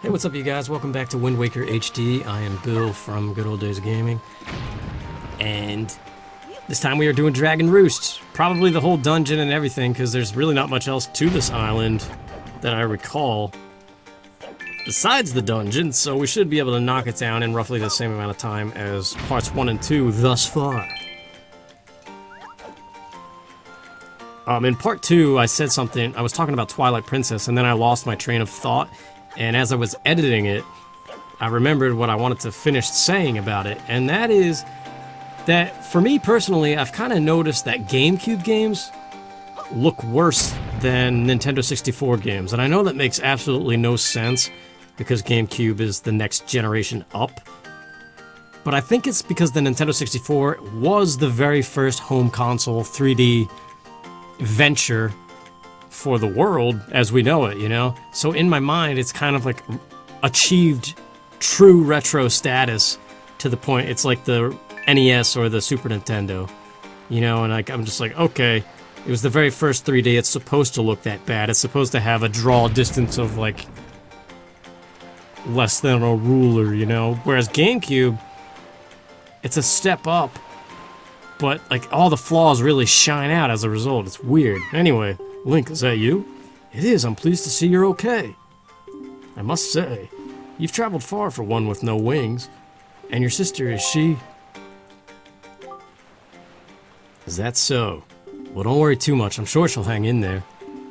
Hey, what's up, you guys? Welcome back to Wind Waker HD. I am Bill from Good Old Days of Gaming. And this time we are doing Dragon Roost. Probably the whole dungeon and everything, because there's really not much else to this island that I recall besides the dungeon, so we should be able to knock it down in roughly the same amount of time as parts 1 and 2 thus far. In part 2, I said something, I was talking about Twilight Princess, and then I lost my train of thought. And as I was editing it, I remembered what I wanted to finish saying about it, and that is that, for me personally, I've kind of noticed that GameCube games look worse than Nintendo 64 games, and I know that makes absolutely no sense, because GameCube is the next generation up, but I think it's because the Nintendo 64 was the very first home console 3D venture for the world as we know it, you know? So in my mind, it's kind of like achieved true retro status to the point it's like the NES or the Super Nintendo, you know? And I'm just like, okay, it was the very first 3D, it's supposed to look that bad. It's supposed to have a draw distance of like less than a ruler, you know? Whereas GameCube, it's a step up, but like all the flaws really shine out as a result. It's weird. Anyway, Link, is that you? It is. I'm pleased to see you're okay. I must say, you've traveled far for one with no wings. And your sister, is she? Is that so? Well, don't worry too much. I'm sure she'll hang in there.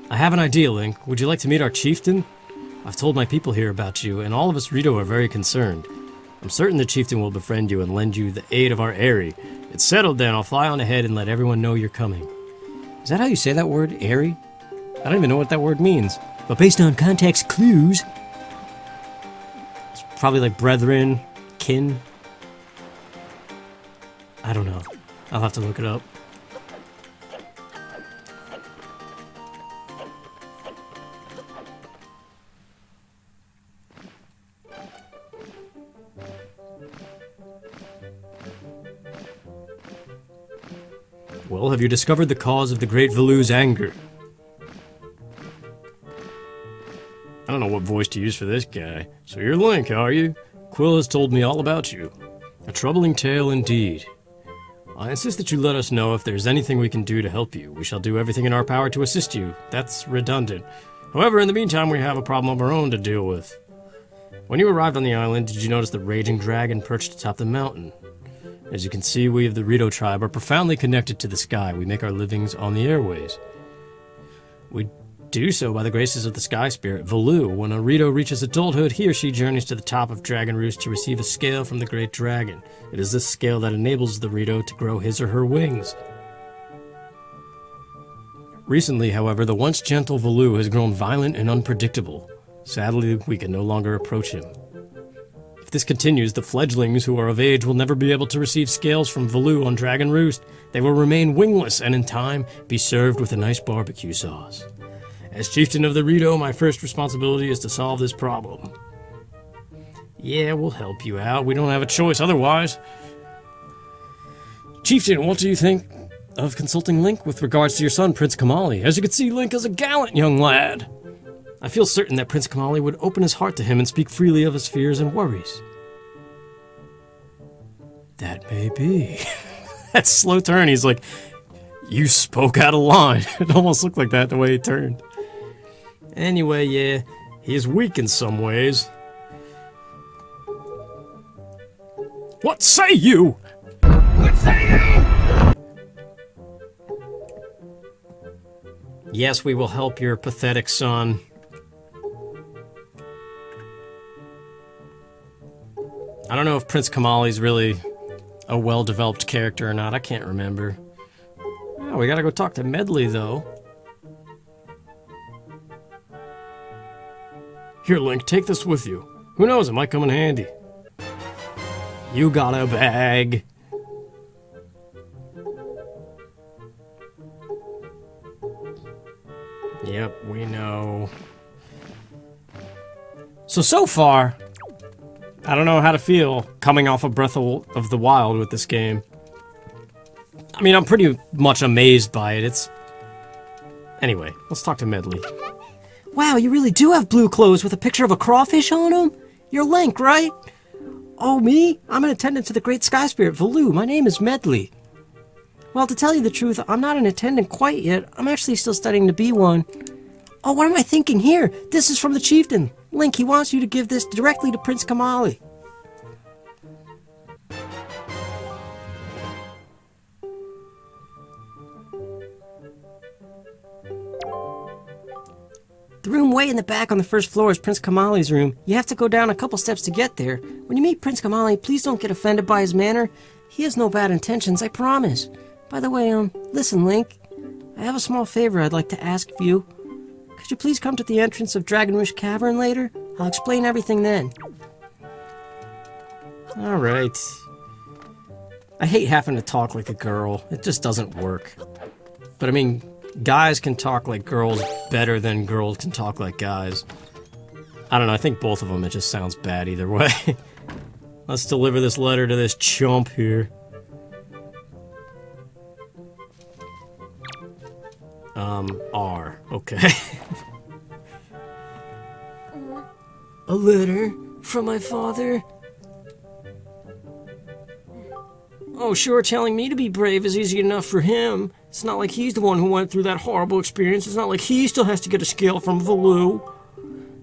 I have an idea, Link. Would you like to meet our chieftain? I've told my people here about you, and all of us Rito are very concerned. I'm certain the chieftain will befriend you and lend you the aid of our Airy. It's settled then. I'll fly on ahead and let everyone know you're coming. Is that how you say that word, Airy? I don't even know what that word means. But based on context clues, it's probably like brethren, kin. I don't know. I'll have to look it up. Well, have you discovered the cause of the Great Valu's anger? I don't know what voice to use for this guy. So you're Link, are you? Quill has told me all about you. A troubling tale indeed. I insist that you let us know if there's anything we can do to help you. We shall do everything in our power to assist you. That's redundant. However, in the meantime, we have a problem of our own to deal with. When you arrived on the island, did you notice the raging dragon perched atop the mountain? As you can see, we of the Rito tribe are profoundly connected to the sky. We make our livings on the airways. We do so by the graces of the sky spirit, Valu. When a Rito reaches adulthood, he or she journeys to the top of Dragon Roost to receive a scale from the great dragon. It is this scale that enables the Rito to grow his or her wings. Recently, however, the once gentle Valu has grown violent and unpredictable. Sadly, we can no longer approach him. If this continues, the fledglings who are of age will never be able to receive scales from Valu on Dragon Roost. They will remain wingless and in time be served with a nice barbecue sauce. As chieftain of the Rito, my first responsibility is to solve this problem. Yeah, we'll help you out. We don't have a choice otherwise. Chieftain, what do you think of consulting Link with regards to your son, Prince Komali? As you can see, Link is a gallant young lad. I feel certain that Prince Komali would open his heart to him and speak freely of his fears and worries. That may be. That slow turn, he's like, you spoke out of line. It almost looked like that the way he turned. Anyway, yeah, he is weak in some ways. What say you? What say you? Yes, we will help your pathetic son. I don't know if Prince Komali's really a well-developed character or not. I can't remember. Oh, we gotta go talk to Medley, though. Here, Link, take this with you. Who knows, it might come in handy. You got a bag. Yep, we know. So far, I don't know how to feel coming off of Breath of the Wild with this game. I mean, I'm pretty much amazed by it. Anyway, let's talk to Medley. Wow, you really do have blue clothes with a picture of a crawfish on them? You're Link, right? Oh, me? I'm an attendant to the Great Sky Spirit, Valoo. My name is Medley. Well, to tell you the truth, I'm not an attendant quite yet. I'm actually still studying to be one. Oh, what am I thinking here? This is from the chieftain. Link, he wants you to give this directly to Prince Komali. The room way in the back on the first floor is Prince Komali's room. You have to go down a couple steps to get there. When you meet Prince Komali, please don't get offended by his manner. He has no bad intentions, I promise. By the way, listen, Link. I have a small favor I'd like to ask of you. Could you please come to the entrance of Dragon Roost Cavern later? I'll explain everything then. Alright. I hate having to talk like a girl. It just doesn't work. But I mean, guys can talk like girls better than girls can talk like guys. I don't know, I think both of them, it just sounds bad either way. Let's deliver this letter to this chump here. R. Okay. A letter from my father? Oh, sure, telling me to be brave is easy enough for him. It's not like he's the one who went through that horrible experience. It's not like he still has to get a scale from Valoo.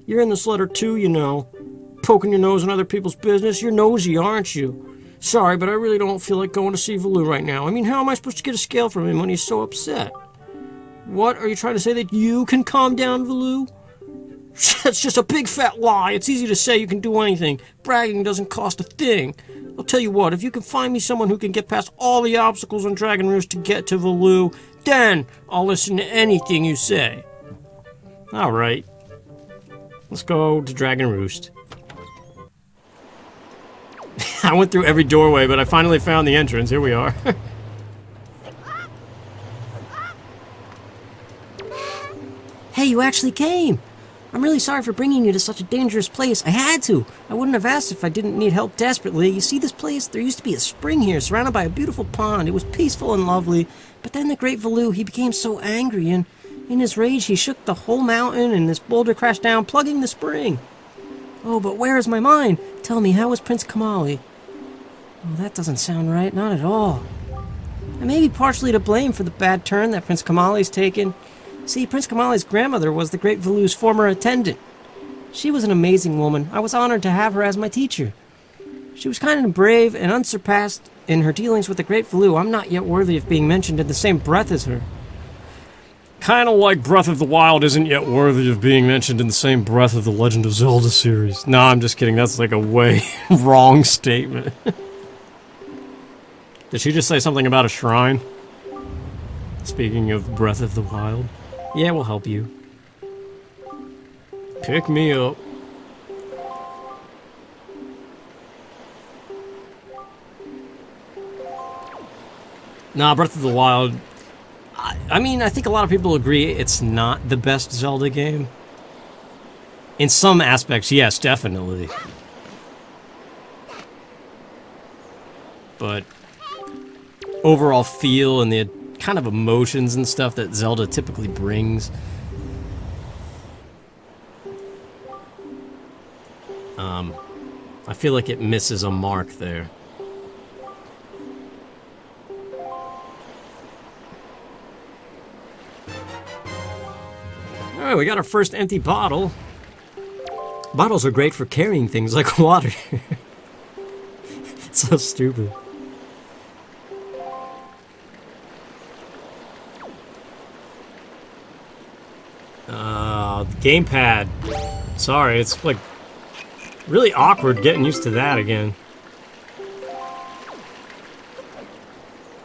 You're in this letter too, you know. Poking your nose in other people's business. You're nosy, aren't you? Sorry, but I really don't feel like going to see Valoo right now. I mean, how am I supposed to get a scale from him when he's so upset? What? Are you trying to say that you can calm down, Valoo? That's just a big fat lie. It's easy to say you can do anything. Bragging doesn't cost a thing. I'll tell you what, if you can find me someone who can get past all the obstacles on Dragon Roost to get to Valoo, then I'll listen to anything you say. Alright. Let's go to Dragon Roost. I went through every doorway, but I finally found the entrance. Here we are. Hey, you actually came! I'm really sorry for bringing you to such a dangerous place. I had to. I wouldn't have asked if I didn't need help desperately. You see this place? There used to be a spring here, surrounded by a beautiful pond. It was peaceful and lovely. But then the great Valoo, he became so angry, and in his rage, he shook the whole mountain, and this boulder crashed down, plugging the spring. Oh, but where is my mind? Tell me, how was Prince Komali? Oh, that doesn't sound right. Not at all. I may be partially to blame for the bad turn that Prince Komali's taken. See, Prince Komali's grandmother was the great Valoo's former attendant. She was an amazing woman. I was honored to have her as my teacher. She was kind and brave and unsurpassed in her dealings with the great Valoo. I'm not yet worthy of being mentioned in the same breath as her. Kinda like Breath of the Wild isn't yet worthy of being mentioned in the same breath of the Legend of Zelda series. Nah, I'm just kidding. That's like a way wrong statement. Did she just say something about a shrine? Speaking of Breath of the Wild. Yeah, we'll help you. Pick me up. Nah, Breath of the Wild... I mean, I think a lot of people agree it's not the best Zelda game. In some aspects, yes, definitely. But... overall feel and the kind of emotions and stuff that Zelda typically brings. I feel like it misses a mark there. Alright, we got our first empty bottle. Bottles are great for carrying things like water. It's so stupid. Gamepad. Sorry, it's like really awkward getting used to that again.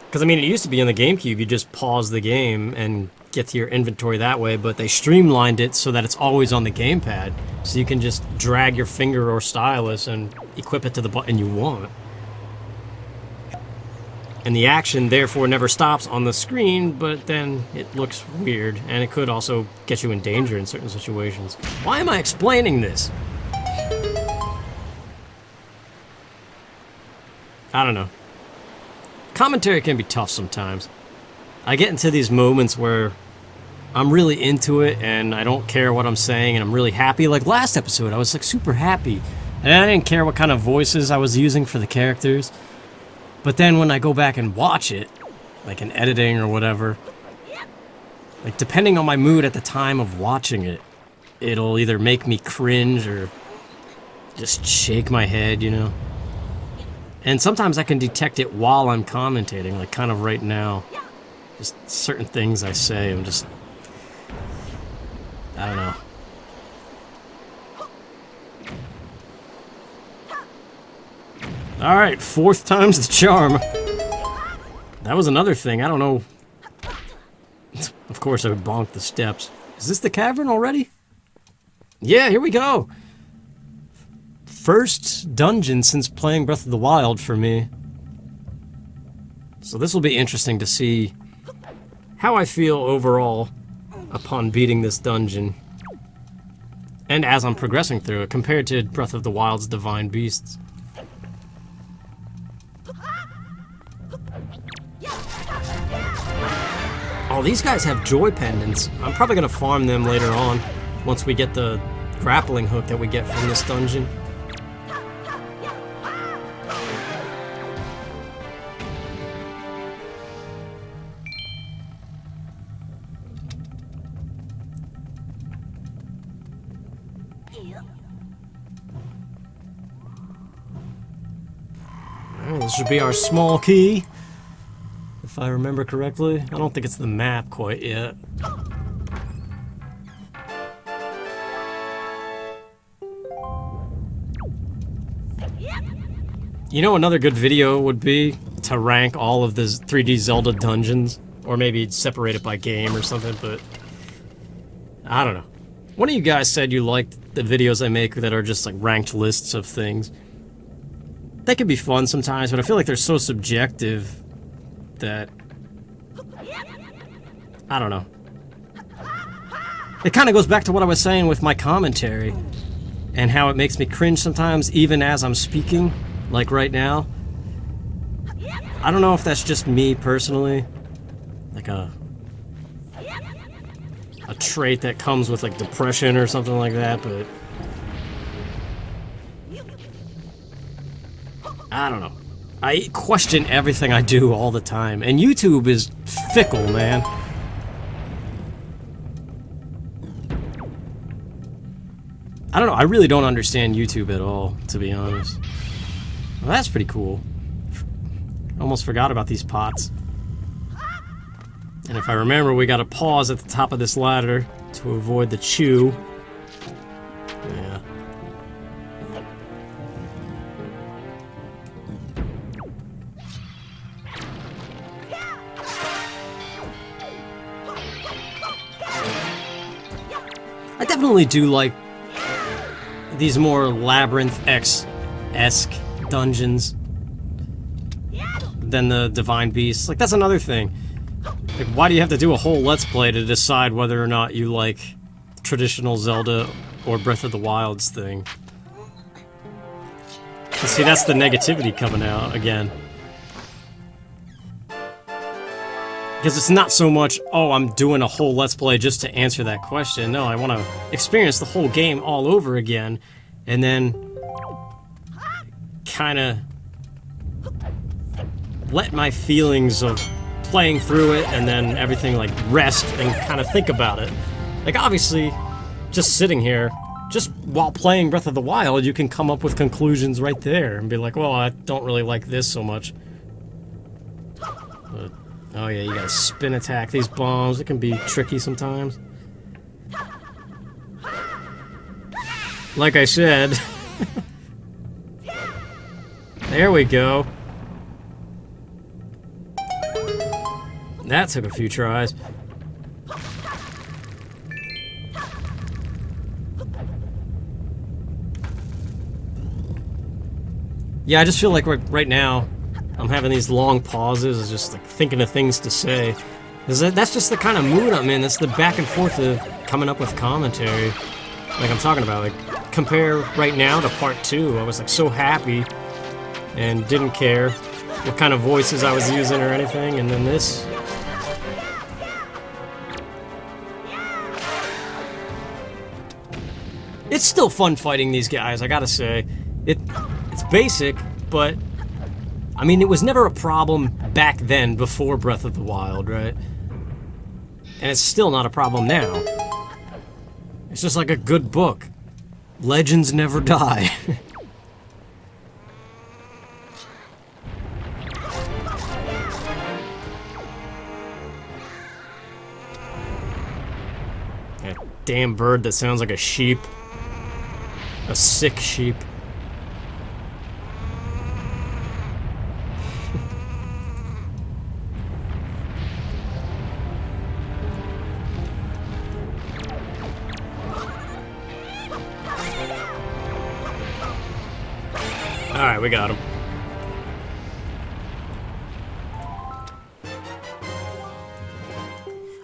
Because I mean, it used to be in the GameCube, you just pause the game and get to your inventory that way, but they streamlined it so that it's always on the gamepad. So you can just drag your finger or stylus and equip it to the button you want. And the action, therefore, never stops on the screen, but then it looks weird, and it could also get you in danger in certain situations. Why am I explaining this? I don't know. Commentary can be tough sometimes. I get into these moments where I'm really into it and I don't care what I'm saying and I'm really happy. Like last episode, I was like super happy. And I didn't care what kind of voices I was using for the characters. But then when I go back and watch it, like in editing or whatever, like depending on my mood at the time of watching it, it'll either make me cringe or just shake my head, you know? And sometimes I can detect it while I'm commentating, like kind of right now. Just certain things I say, I'm just... I don't know. Alright, 4th time's the charm. That was another thing, I don't know. Of course I would bonk the steps. Is this the cavern already? Yeah, here we go! First dungeon since playing Breath of the Wild for me. So this will be interesting to see how I feel overall upon beating this dungeon. And as I'm progressing through it, compared to Breath of the Wild's Divine Beasts. Oh, these guys have joy pendants. I'm probably gonna farm them later on, once we get the grappling hook that we get from this dungeon. This should be our small key, if I remember correctly. I don't think it's the map quite yet. You know, another good video would be to rank all of the 3D Zelda dungeons, or maybe separate it by game or something, but I don't know. One of you guys said you liked the videos I make that are just like ranked lists of things. They can be fun sometimes, but I feel like they're so subjective that... I don't know. It kind of goes back to what I was saying with my commentary, and how it makes me cringe sometimes, even as I'm speaking, like right now. I don't know if that's just me personally, like a trait that comes with like depression or something like that, but... I don't know. I question everything I do all the time, and YouTube is fickle, man. I don't know, I really don't understand YouTube at all, to be honest. Well, that's pretty cool. Almost forgot about these pots. And if I remember, we gotta pause at the top of this ladder to avoid the chew. Yeah. I definitely do like these more Labyrinth-esque dungeons than the Divine Beasts. Like, that's another thing. Like, why do you have to do a whole Let's Play to decide whether or not you like traditional Zelda or Breath of the Wild's thing? And see, that's the negativity coming out again. Because it's not so much, oh, I'm doing a whole Let's Play just to answer that question. No, I want to experience the whole game all over again, and then kind of let my feelings of playing through it and then everything like rest and kind of think about it. Like, obviously, just sitting here, just while playing Breath of the Wild, you can come up with conclusions right there and be like, well, I don't really like this so much. But, oh yeah, you gotta spin attack these bombs. It can be tricky sometimes. Like I said. There we go. That took a few tries. Yeah, I just feel like right now, I'm having these long pauses, just like thinking of things to say. That's just the kind of mood I'm in. That's the back and forth of coming up with commentary. Like I'm talking about, like, compare right now to part 2. I was like so happy and didn't care what kind of voices I was using or anything, and then this. It's still fun fighting these guys, I gotta say. It's basic, but I mean, it was never a problem back then, before Breath of the Wild, right? And it's still not a problem now. It's just like a good book. Legends never die. That damn bird that sounds like a sheep. A sick sheep. Alright, we got him.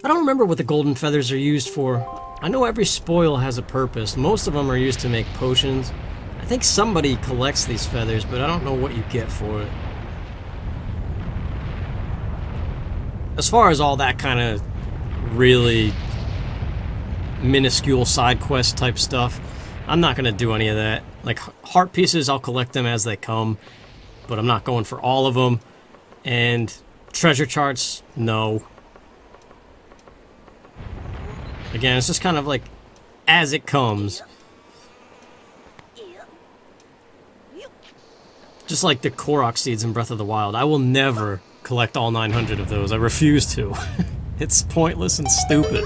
I don't remember what the golden feathers are used for. I know every spoil has a purpose. Most of them are used to make potions. I think somebody collects these feathers, but I don't know what you get for it. As far as all that kind of really minuscule side quest type stuff, I'm not going to do any of that. Like, heart pieces, I'll collect them as they come, but I'm not going for all of them. And treasure charts, no. Again, it's just kind of like, as it comes. Just like the Korok seeds in Breath of the Wild. I will never collect all 900 of those. I refuse to. It's pointless and stupid.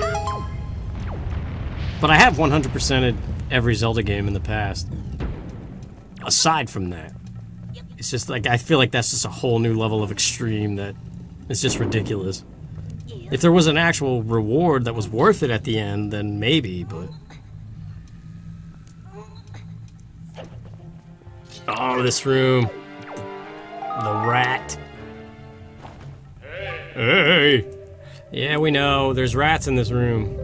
But I have 100%ed every Zelda game in the past. Aside from that, it's just like, I feel like that's just a whole new level of extreme that is just ridiculous. If there was an actual reward that was worth it at the end, then maybe, but... Oh, this room. The rat. Hey! Yeah, we know. There's rats in this room.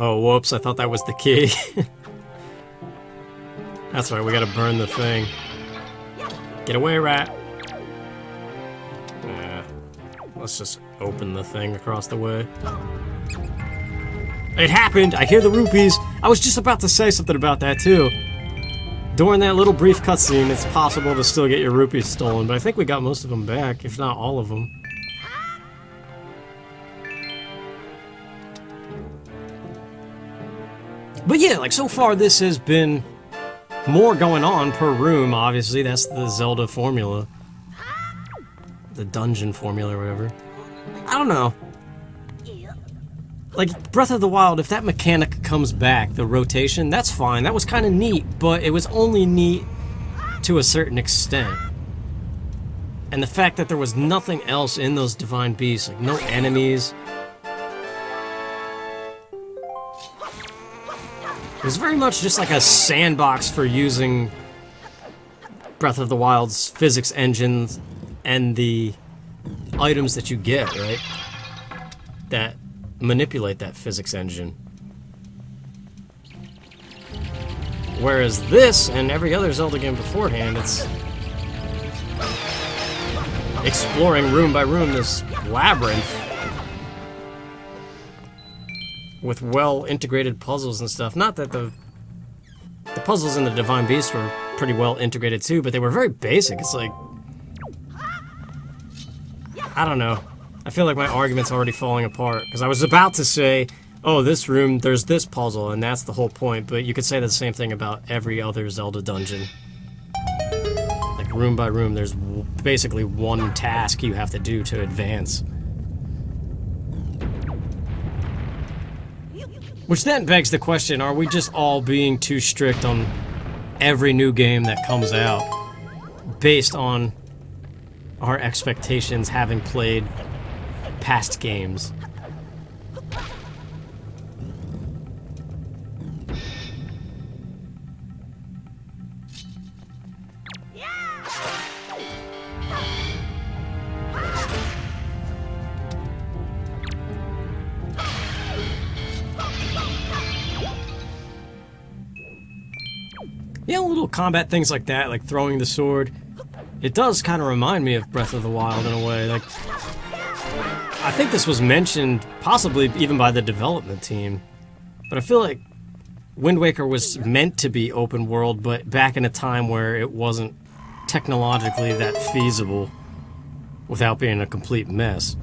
Oh, whoops, I thought that was the key. That's right, we gotta burn the thing. Get away, rat. Let's just open the thing across the way. It happened! I hear the rupees! I was just about to say something about that, too. During that little brief cutscene, it's possible to still get your rupees stolen, but I think we got most of them back, if not all of them. But yeah, like, so far this has been more going on per room, obviously. That's the Zelda formula. The dungeon formula or whatever. I don't know. Like, Breath of the Wild, if that mechanic comes back, the rotation, that's fine. That was kind of neat, but it was only neat to a certain extent. And the fact that there was nothing else in those divine beasts, like no enemies... It was very much just like a sandbox for using Breath of the Wild's physics engines and the items that you get, right? That manipulate that physics engine. Whereas this and every other Zelda game beforehand, it's exploring room by room this labyrinth with well-integrated puzzles and stuff. Not that the puzzles in the Divine Beast were pretty well integrated too, but they were very basic. It's like... I don't know. I feel like my argument's already falling apart, because I was about to say, oh, this room, there's this puzzle, and that's the whole point, but you could say the same thing about every other Zelda dungeon. Like, room by room, there's basically one task you have to do to advance. Which then begs the question, are we just all being too strict on every new game that comes out based on our expectations having played past games? Yeah, little combat things like that, like throwing the sword. It does kind of remind me of Breath of the Wild in a way. Like, I think this was mentioned possibly even by the development team, but I feel like Wind Waker was meant to be open world, but back in a time where it wasn't technologically that feasible without being a complete mess.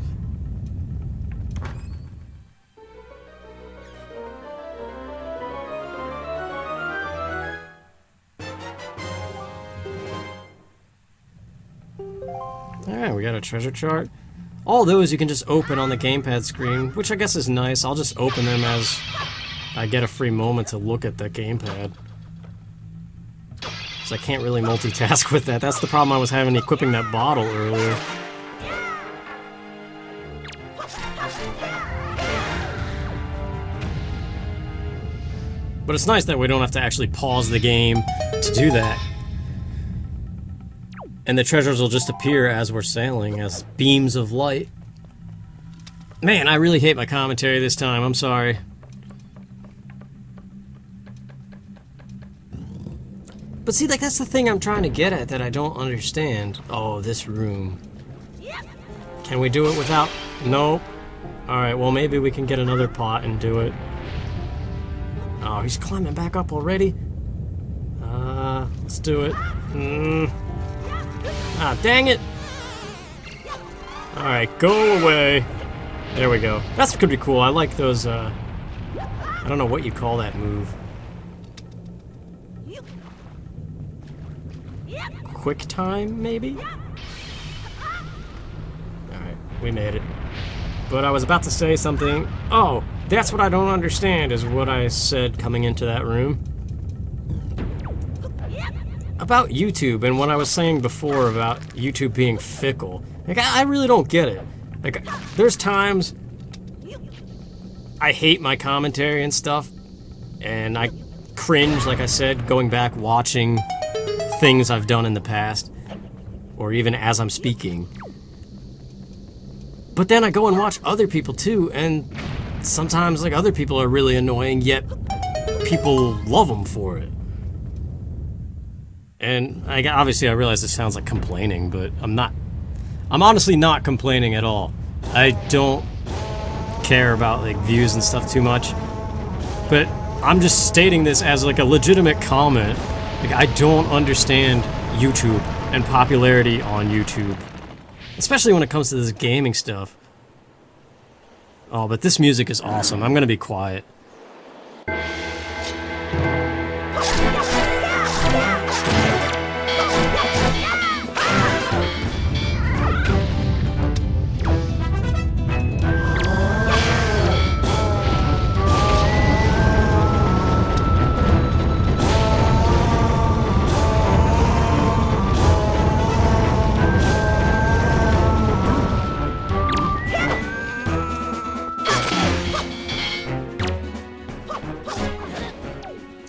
Alright, we got a treasure chart. All those you can just open on the gamepad screen, which I guess is nice. I'll just open them as I get a free moment to look at the gamepad. So I can't really multitask with that. That's the problem I was having equipping that bottle earlier. But it's nice that we don't have to actually pause the game to do that. And the treasures will just appear as we're sailing, as beams of light. Man, I really hate my commentary this time. I'm sorry. But see, like, that's the thing I'm trying to get at that I don't understand. Oh, this room. Can we do it without... Nope. Alright, well, maybe we can get another pot and do it. Oh, he's climbing back up already? Let's do it. Ah, dang it! Alright, go away. There we go. That could be cool. I like those, I don't know what you call that move. Quick time, maybe? Alright, we made it. But I was about to say something. Oh, that's what I don't understand, is what I said coming into that room. About YouTube, and what I was saying before about YouTube being fickle. Like, I really don't get it. Like, there's times I hate my commentary and stuff, and I cringe, like I said, going back watching things I've done in the past, or even as I'm speaking. But then I go and watch other people too, and sometimes, like, other people are really annoying, yet people love them for it. And obviously I realize this sounds like complaining, but I'm honestly not complaining at all. I don't care about, like, views and stuff too much, but I'm just stating this as, like, a legitimate comment. Like, I don't understand YouTube and popularity on YouTube, especially when it comes to this gaming stuff. Oh, but this music is awesome. I'm gonna be quiet.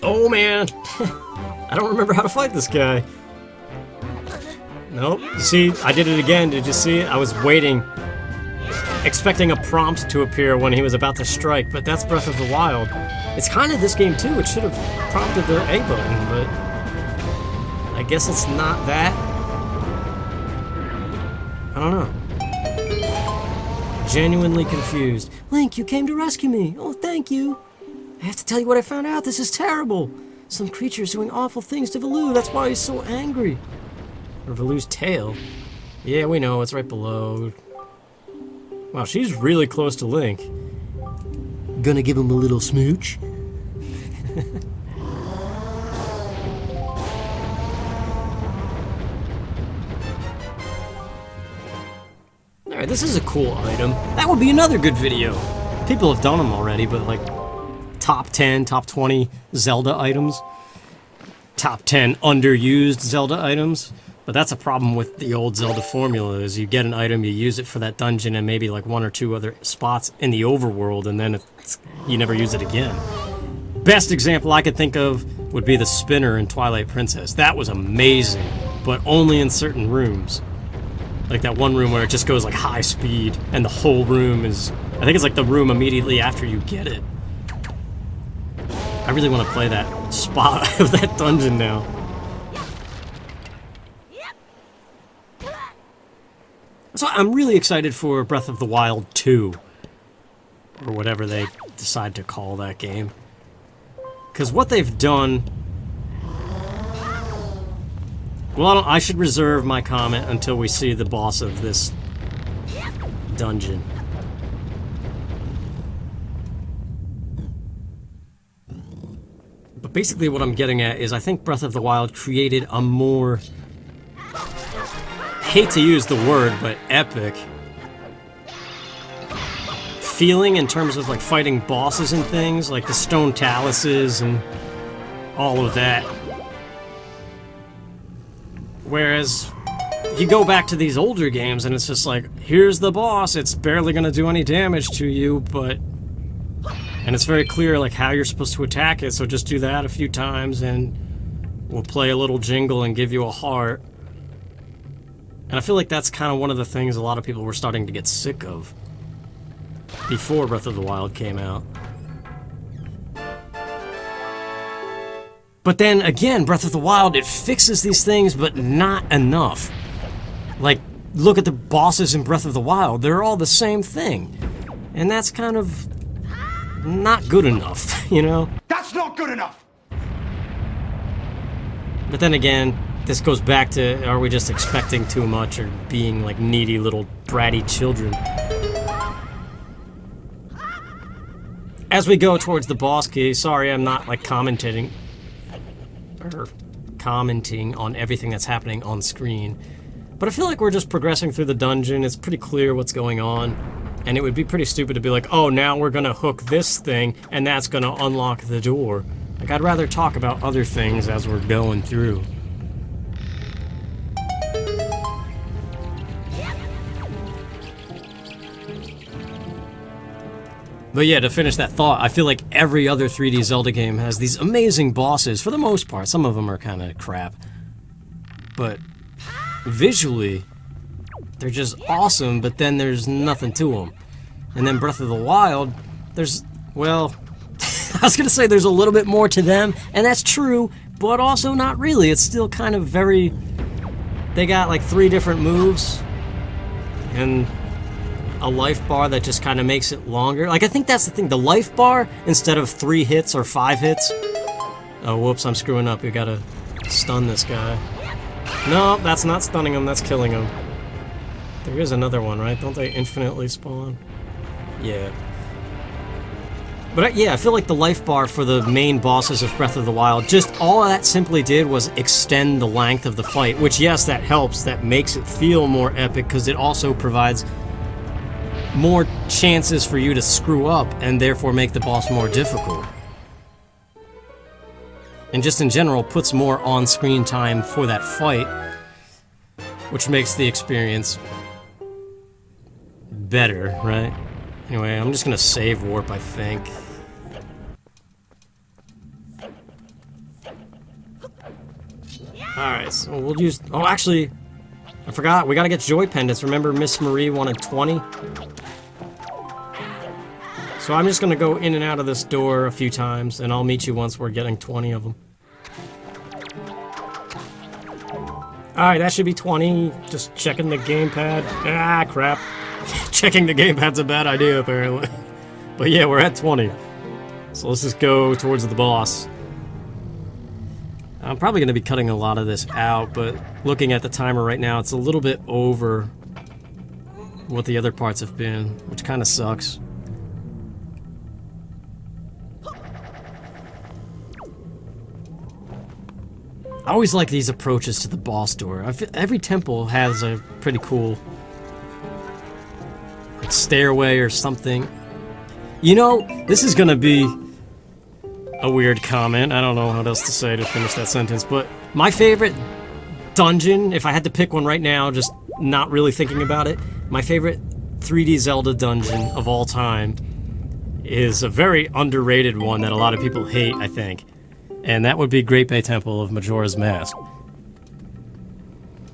Oh man, I don't remember how to fight this guy. Nope. See, I did it again. Did you see it? I was waiting, expecting a prompt to appear when he was about to strike, but that's Breath of the Wild. It's kind of this game too. It should have prompted the A button, but I guess it's not that. I don't know. Genuinely confused. Link, you came to rescue me. Oh, thank you. I have to tell you what I found out. This is terrible. Some creature's doing awful things to Valoo. That's why he's so angry. Or Valoo's tail. Yeah, we know. It's right below. Wow, she's really close to Link. Gonna give him a little smooch? Alright, this is a cool item. That would be another good video. People have done them already, but, like, top 10, top 20 Zelda items. Top 10 underused Zelda items. But that's a problem with the old Zelda formula, is you get an item, you use it for that dungeon and maybe like one or two other spots in the overworld, and then you never use it again. Best example I could think of would be the spinner in Twilight Princess. That was amazing, but only in certain rooms. Like that one room where it just goes like high speed, and the whole room is... I think it's like the room immediately after you get it. I really want to play that spot of that dungeon now. So I'm really excited for Breath of the Wild 2, or whatever they decide to call that game. Because what they've done... Well, I should reserve my comment until we see the boss of this dungeon. But basically what I'm getting at is I think Breath of the Wild created a more... hate to use the word, but epic feeling in terms of like fighting bosses and things, like the stone taluses and all of that. Whereas you go back to these older games and it's just like, here's the boss, it's barely gonna do any damage to you, but... And it's very clear like how you're supposed to attack it, so just do that a few times and we'll play a little jingle and give you a heart. And I feel like that's kind of one of the things a lot of people were starting to get sick of before Breath of the Wild came out. But then again, Breath of the Wild, it fixes these things, but not enough. Like, look at the bosses in Breath of the Wild, they're all the same thing. And that's kind of not good enough, you know? That's not good enough! But then again, this goes back to, are we just expecting too much or being like needy little bratty children? As we go towards the boss key, sorry I'm not like commenting on everything that's happening on screen. But I feel like we're just progressing through the dungeon, it's pretty clear what's going on. And it would be pretty stupid to be like, oh, now we're gonna hook this thing and that's gonna unlock the door. Like, I'd rather talk about other things as we're going through. But yeah, to finish that thought, I feel like every other 3D Zelda game has these amazing bosses, for the most part. Some of them are kind of crap. But visually, they're just awesome, but then there's nothing to them. And then Breath of the Wild, there's, well, I was gonna say there's a little bit more to them, and that's true, but also not really. It's still kind of very, they got like 3 different moves, and a life bar that just kind of makes it longer. Like, I think that's the thing, the life bar, instead of 3 hits or 5 hits. Oh, whoops, I'm screwing up. We gotta stun this guy. No, that's not stunning him, that's killing him. There is another one, right? Don't they infinitely spawn? Yeah. But yeah, I feel like the life bar for the main bosses of Breath of the Wild, just all that simply did was extend the length of the fight, which yes, that helps, that makes it feel more epic, because it also provides more chances for you to screw up and therefore make the boss more difficult. And just in general, puts more on-screen time for that fight, which makes the experience better, right? Anyway, I'm just gonna save warp, I think. Alright, so we'll use... Oh, actually, I forgot, we gotta get joy pendants. Remember Miss Marie wanted 20? So I'm just gonna go in and out of this door a few times, and I'll meet you once we're getting 20 of them. Alright, that should be 20. Just checking the gamepad. Ah, crap. Checking the gamepad's a bad idea, apparently. But yeah, we're at 20. So let's just go towards the boss. I'm probably going to be cutting a lot of this out, but looking at the timer right now, it's a little bit over what the other parts have been, which kind of sucks. I always like these approaches to the boss door. Every temple has a pretty cool like stairway or something. You know, this is gonna be a weird comment. I don't know what else to say to finish that sentence, but my favorite dungeon, if I had to pick one right now, just not really thinking about it, my favorite 3D Zelda dungeon of all time is a very underrated one that a lot of people hate, I think. And that would be Great Bay Temple of Majora's Mask.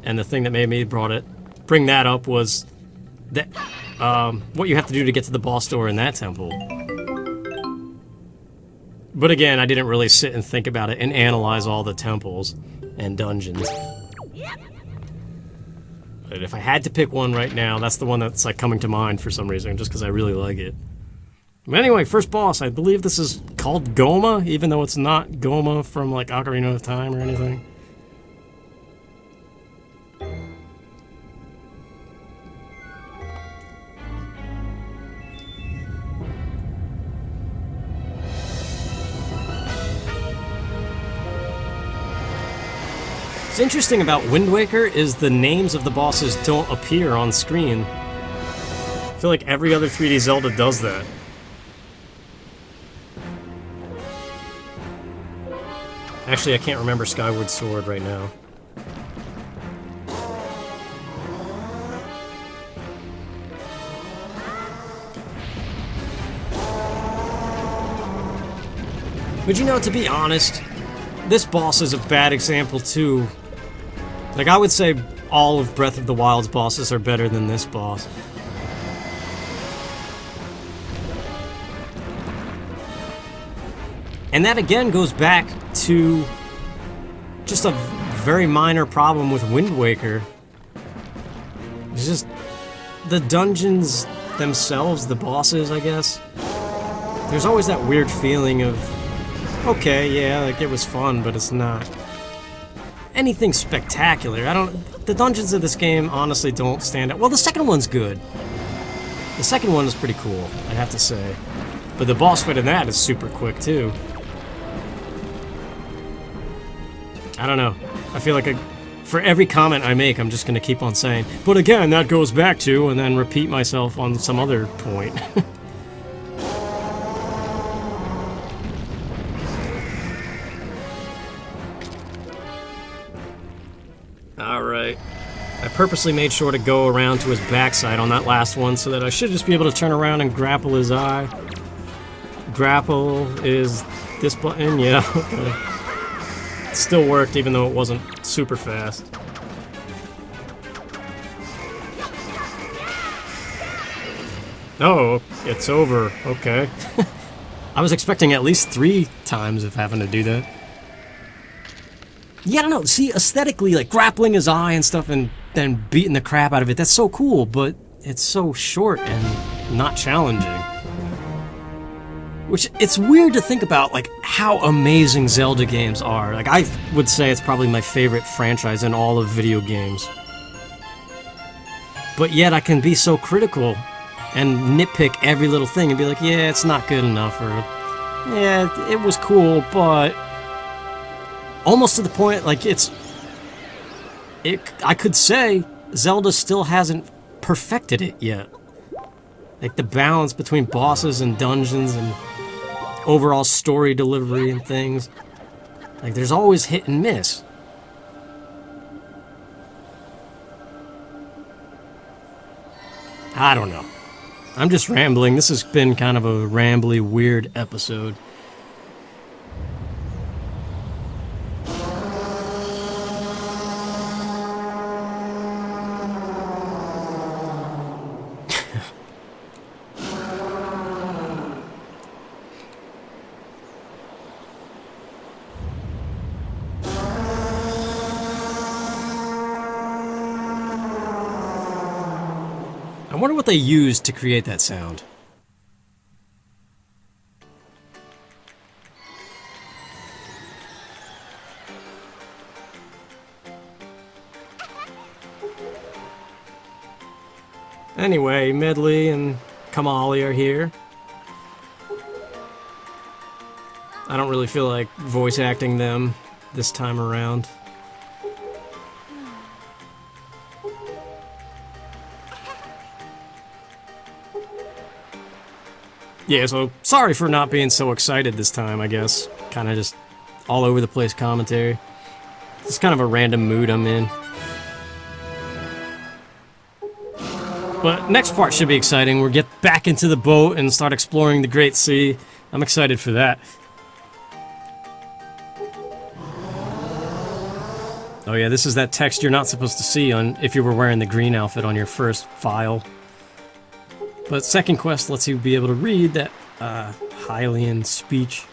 And the thing that made me bring that up was that what you have to do to get to the boss door in that temple. But again, I didn't really sit and think about it and analyze all the temples and dungeons. But if I had to pick one right now, that's the one that's like coming to mind for some reason, just because I really like it. But anyway, first boss, I believe this is called Gohma, even though it's not Gohma from like Ocarina of Time or anything. What's interesting about Wind Waker is the names of the bosses don't appear on screen. I feel like every other 3D Zelda does that. Actually, I can't remember Skyward Sword right now. But you know, to be honest, this boss is a bad example too. Like, I would say all of Breath of the Wild's bosses are better than this boss. And that again goes back to just a very minor problem with Wind Waker. It's just the dungeons themselves, the bosses, I guess. There's always that weird feeling of, okay, yeah, like it was fun, but it's not anything spectacular. The dungeons of this game honestly don't stand out. Well, the second one's good. The second one is pretty cool, I have to say. But the boss fight in that is super quick too. I don't know. I feel like for every comment I make, I'm just gonna keep on saying, but again, that goes back to, and then repeat myself on some other point. Alright. I purposely made sure to go around to his backside on that last one so that I should just be able to turn around and grapple his eye. Grapple is this button? Yeah, okay. It still worked even though it wasn't super fast. Oh, it's over. Okay. I was expecting at least 3 times of having to do that. Yeah, I don't know. See, aesthetically, like grappling his eye and stuff and then beating the crap out of it, that's so cool, but it's so short and not challenging. Which, it's weird to think about, like, how amazing Zelda games are. Like, I would say it's probably my favorite franchise in all of video games. But yet I can be so critical and nitpick every little thing and be like, yeah, it's not good enough, or, yeah, it was cool, but almost to the point, like, I could say Zelda still hasn't perfected it yet. Like, the balance between bosses and dungeons and overall story delivery and things. Like, there's always hit and miss. I don't know. I'm just rambling. This has been kind of a rambly, weird episode. I wonder what they used to create that sound. Anyway, Medley and Komali are here. I don't really feel like voice acting them this time around. Yeah, so sorry for not being so excited this time, I guess. Kind of just all over the place commentary. It's kind of a random mood I'm in. But next part should be exciting. We'll get back into the boat and start exploring the Great Sea. I'm excited for that. Oh yeah, this is that text you're not supposed to see on if you were wearing the green outfit on your first file. But second quest lets you be able to read that Hylian speech.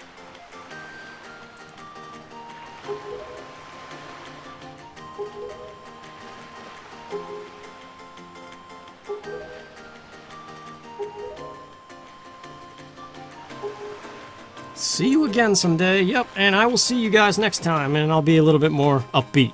See you again someday. Yep, and I will see you guys next time, and I'll be a little bit more upbeat.